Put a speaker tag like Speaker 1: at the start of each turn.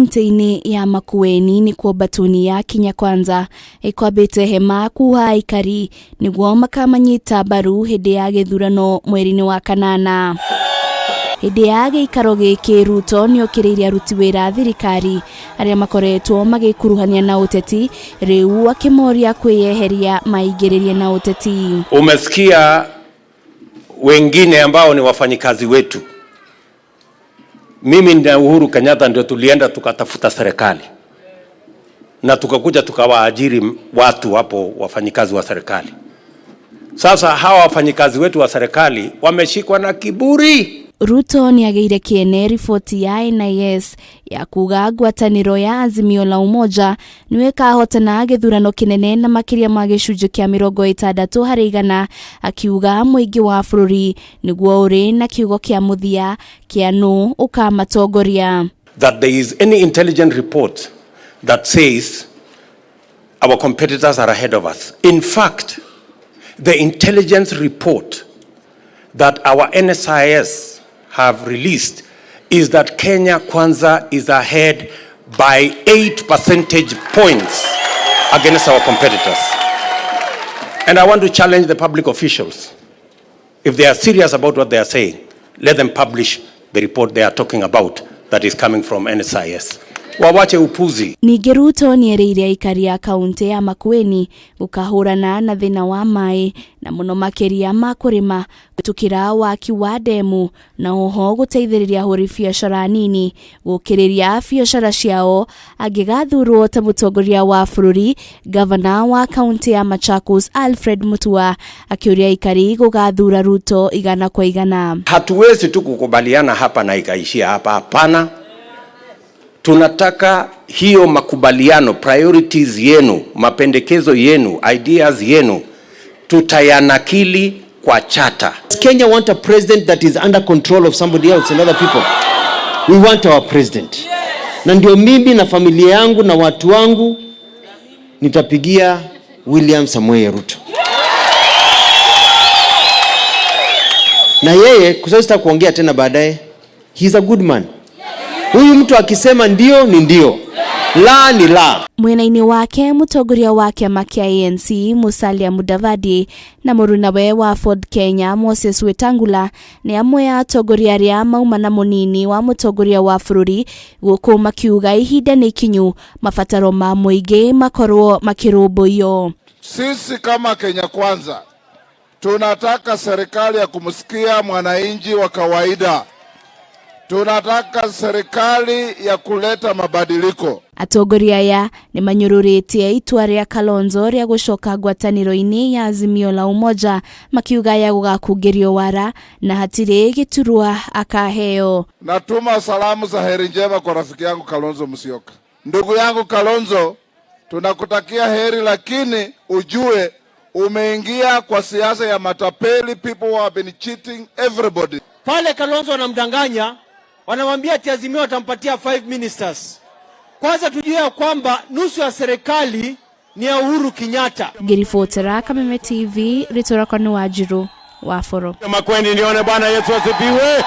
Speaker 1: kaunti-ini ya Makueni ni kwa mbatuni ya Kenya kwanza ikwambite hema kuha aikari niguo makamanyita baru hindi ya githurano mweri-ini wa kanana. Hindi ya giikaro giki Ruto niokiriire aruti wira thirikari aria makoretwo magikuruhania na uteti riu akimoria kwiyeheria maigiririe na uteti.
Speaker 2: Umesikia wengine ambao ni wafanyikazi wetu. Mimi na Uhuru Kenyatta ndio tulienda tukatafuta serikali na tukakuja tukawaajiri watu hapo, wafanyikazi wa serikali. Sasa hawa wafanyikazi wetu wa serikali wameshikwa na kiburi.
Speaker 1: Ruto ni ageire kiene ripoti ya NIS ya kuga ngwataniro ya Azimio la Umoja niwe kahotana githurano kinene na makiria ma gicunjĩ kĩa 60% akiuga muingi wa bururi niguo uri na kiugo kĩa muthia kĩa no ukamatongoria.
Speaker 2: That there is any intelligent report that says our competitors are ahead of us. In fact, the intelligence report that our NSIS have released is that Kenya Kwanza is ahead by 8 percentage points against our competitors. And I want to challenge the public officials. If they are serious about what they are saying, let them publish the report they are talking about that is coming from NSIS. Wawache upuzi.
Speaker 1: Ningĩ Ruto ni aririe aikari ya kaunti ya Makueni gukahurana na thina wa mai na muno makiria ma kurima gutukira waki wa demu na oho guteithiriria ahũri biacara nini gukiriria biacara ciao agigathurwo ta mutongoria wa bururi. Gavana wa kaunti ya Machakos Alfred Mutua akiuria aikari gugathura Ruto igana kwa igana.
Speaker 2: Hatuwezi tu kukubaliana hapa na ikaishia hapa, hapana. Tunataka hiyo makubaliano, priorities yenu, mapendekezo yenu, ideas yenu tutayanakili kwa chata.
Speaker 3: Kenya want a president that is under control of somebody else and other people. We want our president. Na ndio mimi na familia yangu na watu wangu nitapigia William Ruto. Na yeye kusasa kuongea tena baadaye. He's a good man. Huyu mtu akisema ndio ni ndio, la ni la.
Speaker 1: Mwena-ini wake mutongoria wake makia ANC Musalia Mudavadi na murunawe wa Ford Kenya Moses Wetangula ni amwe ya atongoria aria mauma na Munini wa mutongoria wa bururi guku makiuga ihinda ni kinyu mabataro ma muingi makorwo makirumbuyo.
Speaker 4: Sisi kama Kenya Kwanza tunataka serikali ya kumsikia mwananchi wa kawaida. Tunataka serikali ya kuleta mabadiliko.
Speaker 1: Atongoria aya ni manyururitie itua ria Kalonzo ria gucoka ngwataniro-ini ya Azimio la Umoja makiuga ya gugakungirio wara na hatire giturwa akaheo.
Speaker 4: Natuma salamu za heri njema kwa rafiki yangu Kalonzo Musyoka. Ndugu yangu Kalonzo, tunakutakia heri, lakini ujue umeingia kwa siasa ya matapeli. People who have been cheating everybody.
Speaker 5: Pale Kalonzo wanamdanganya, wanamwambia ati Azimio watampatia 5 ministers. Kwanza tujue kwamba nusu ya serikali ni ya Uhuru Kenyatta.
Speaker 1: Girifotera Kameme TV, Ritora kwa Wajiru, Waforo.
Speaker 2: Makueni nione Bwana Yesu asifiwe.